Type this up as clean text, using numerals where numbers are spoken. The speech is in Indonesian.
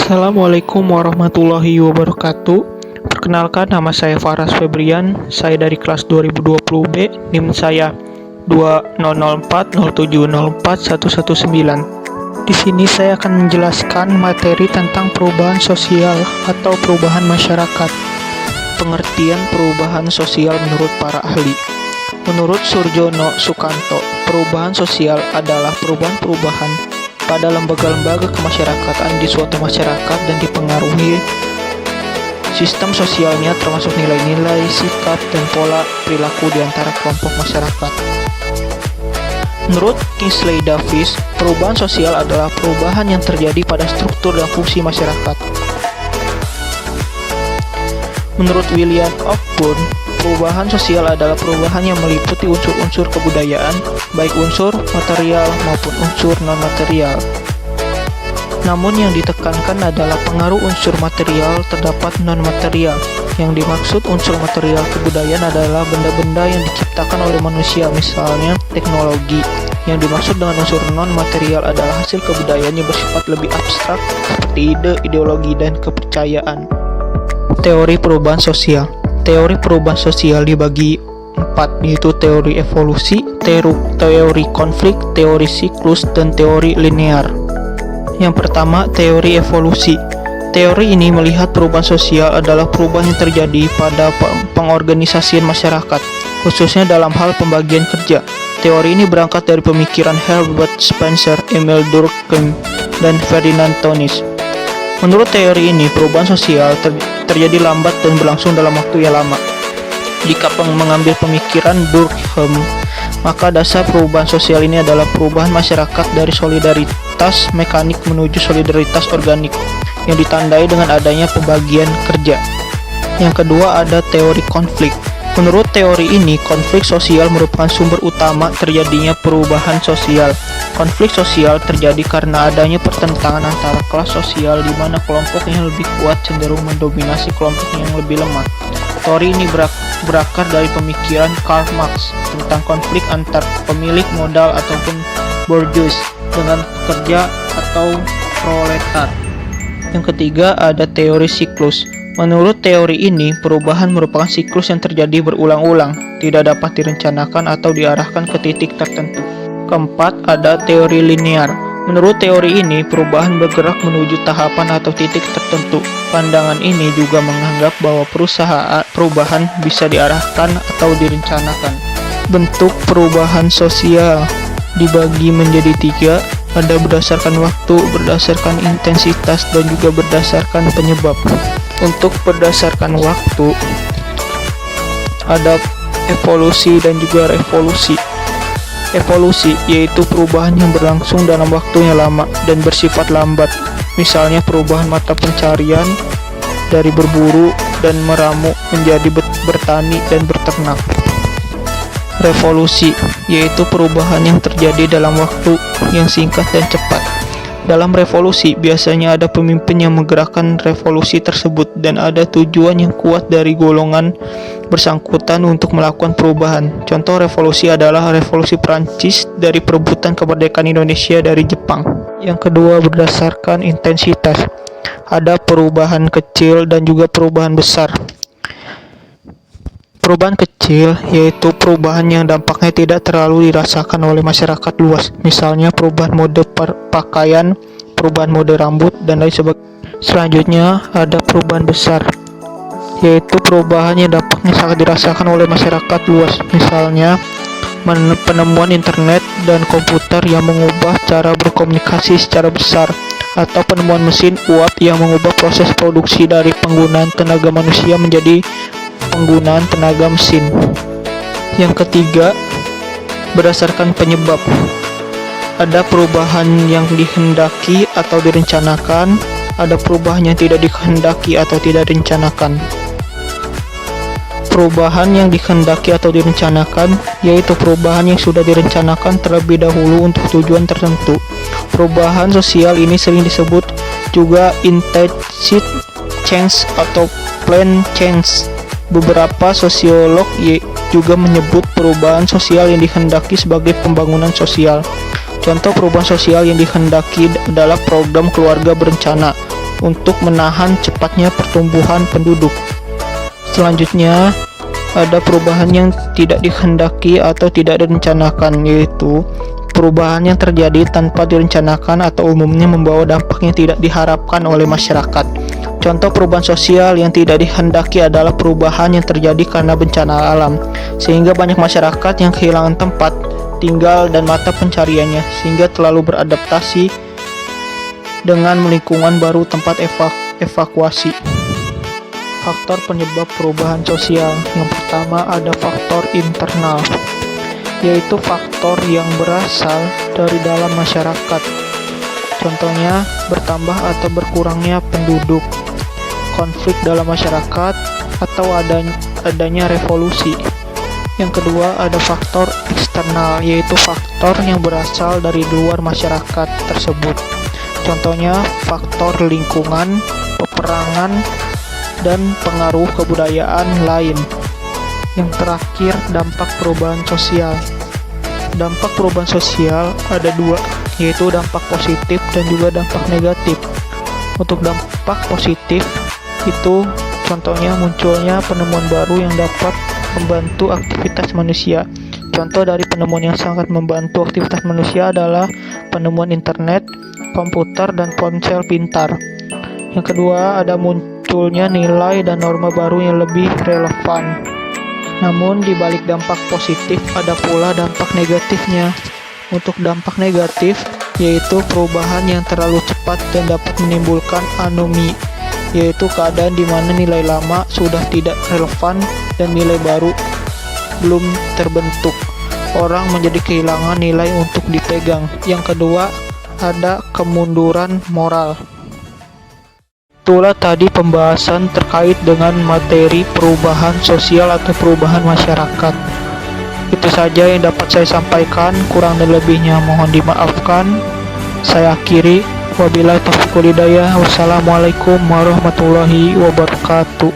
Assalamualaikum warahmatullahi wabarakatuh. Perkenalkan, nama saya Faras Febrian. Saya dari kelas 2020B. NIM saya 200407041119. Di sini saya akan menjelaskan materi tentang perubahan sosial atau perubahan masyarakat. Pengertian perubahan sosial menurut para ahli. Menurut Surjono Sukanto, perubahan sosial adalah perubahan-perubahan pada lembaga-lembaga kemasyarakatan di suatu masyarakat dan dipengaruhi sistem sosialnya, termasuk nilai-nilai, sikap, dan pola perilaku di antara kelompok masyarakat. Menurut Kingsley Davis, perubahan sosial adalah perubahan yang terjadi pada struktur dan fungsi masyarakat. Menurut William Osborne, perubahan sosial adalah perubahan yang meliputi unsur-unsur kebudayaan, baik unsur material maupun unsur non-material. Namun yang ditekankan adalah pengaruh unsur material terdapat non-material. Yang dimaksud unsur material kebudayaan adalah benda-benda yang diciptakan oleh manusia, misalnya teknologi. Yang dimaksud dengan unsur non-material adalah hasil kebudayaan yang bersifat lebih abstrak, seperti ide, ideologi, dan kepercayaan. Teori perubahan sosial. Teori perubahan sosial dibagi 4, yaitu teori evolusi, teori konflik, teori siklus, dan teori linear. Yang pertama, teori evolusi. Teori ini melihat perubahan sosial adalah perubahan yang terjadi pada pengorganisasian masyarakat, khususnya dalam hal pembagian kerja. Teori ini berangkat dari pemikiran Herbert Spencer, Emil Durkheim, dan Ferdinand Tönnies. Menurut teori ini, perubahan sosial terjadi lambat dan berlangsung dalam waktu yang lama. Jika mengambil pemikiran Durkheim, maka dasar perubahan sosial ini adalah perubahan masyarakat dari solidaritas mekanik menuju solidaritas organik yang ditandai dengan adanya pembagian kerja. Yang kedua, ada teori konflik. Menurut teori ini, konflik sosial merupakan sumber utama terjadinya perubahan sosial. Konflik sosial terjadi karena adanya pertentangan antara kelas sosial di mana kelompok yang lebih kuat cenderung mendominasi kelompok yang lebih lemah. Teori ini berakar dari pemikiran Karl Marx tentang konflik antar pemilik modal ataupun bourgeois dengan pekerja atau proletar. Yang ketiga, ada teori siklus. Menurut teori ini, perubahan merupakan siklus yang terjadi berulang-ulang, tidak dapat direncanakan atau diarahkan ke titik tertentu. Keempat, ada teori linear. Menurut teori ini, perubahan bergerak menuju tahapan atau titik tertentu. Pandangan ini juga menganggap bahwa perubahan bisa diarahkan atau direncanakan. Bentuk perubahan sosial dibagi menjadi 3, ada berdasarkan waktu, berdasarkan intensitas, dan juga berdasarkan penyebab. Untuk berdasarkan waktu, ada evolusi dan juga revolusi. Evolusi yaitu perubahan yang berlangsung dalam waktu yang lama dan bersifat lambat, misalnya perubahan mata pencarian dari berburu dan meramu menjadi bertani dan berternak. Revolusi yaitu perubahan yang terjadi dalam waktu yang singkat dan cepat. Dalam revolusi, biasanya ada pemimpin yang menggerakkan revolusi tersebut dan ada tujuan yang kuat dari golongan bersangkutan untuk melakukan perubahan. Contoh revolusi adalah revolusi Prancis dari perebutan kemerdekaan Indonesia dari Jepang. Yang kedua, berdasarkan intensitas. Ada perubahan kecil dan juga perubahan besar. Perubahan kecil yaitu perubahan yang dampaknya tidak terlalu dirasakan oleh masyarakat luas, misalnya perubahan mode pakaian, perubahan mode rambut, dan lain sebagainya. Selanjutnya ada perubahan besar, yaitu perubahan yang dampaknya sangat dirasakan oleh masyarakat luas, misalnya penemuan internet dan komputer yang mengubah cara berkomunikasi secara besar, atau penemuan mesin uap yang mengubah proses produksi dari penggunaan tenaga manusia menjadi penggunaan tenaga mesin. Yang ketiga, berdasarkan penyebab. Ada perubahan yang dihendaki atau direncanakan, ada perubahan yang tidak dikehendaki atau tidak direncanakan. Perubahan yang dikehendaki atau direncanakan yaitu perubahan yang sudah direncanakan terlebih dahulu untuk tujuan tertentu. Perubahan sosial ini sering disebut juga intended change atau planned change. Beberapa sosiolog juga menyebut perubahan sosial yang dikehendaki sebagai pembangunan sosial. Contoh perubahan sosial yang dikehendaki adalah program keluarga berencana, untuk menahan cepatnya pertumbuhan penduduk. Selanjutnya, ada perubahan yang tidak dikehendaki atau tidak direncanakan, yaitu perubahan yang terjadi tanpa direncanakan atau umumnya membawa dampak yang tidak diharapkan oleh masyarakat. Contoh perubahan sosial yang tidak dikehendaki adalah perubahan yang terjadi karena bencana alam, sehingga banyak masyarakat yang kehilangan tempat tinggal dan mata pencariannya, sehingga terlalu beradaptasi dengan lingkungan baru tempat evakuasi. Faktor penyebab perubahan sosial. Yang pertama ada faktor internal, yaitu faktor yang berasal dari dalam masyarakat. Contohnya, bertambah atau berkurangnya penduduk, konflik dalam masyarakat, atau adanya revolusi. Yang kedua ada faktor eksternal, yaitu faktor yang berasal dari luar masyarakat tersebut. Contohnya, faktor lingkungan, peperangan, dan pengaruh kebudayaan lain. Yang terakhir, dampak perubahan sosial. Dampak perubahan sosial ada dua, yaitu dampak positif dan juga dampak negatif. Untuk dampak positif itu contohnya munculnya penemuan baru yang dapat membantu aktivitas manusia. Contoh dari penemuan yang sangat membantu aktivitas manusia adalah penemuan internet, komputer, dan ponsel pintar. Yang kedua ada munculnya nilai dan norma baru yang lebih relevan. Namun di balik dampak positif ada pula dampak negatifnya. Untuk dampak negatif yaitu perubahan yang terlalu cepat dan dapat menimbulkan anomi, yaitu keadaan di mana nilai lama sudah tidak relevan dan nilai baru belum terbentuk. Orang menjadi kehilangan nilai untuk dipegang. Yang kedua ada kemunduran moral. Itulah tadi pembahasan terkait dengan materi perubahan sosial atau perubahan masyarakat. Itu saja yang dapat saya sampaikan, kurang dan lebihnya mohon dimaafkan. Saya akhiri, wabillahi taufiq wal hidayah. Wassalamualaikum warahmatullahi wabarakatuh.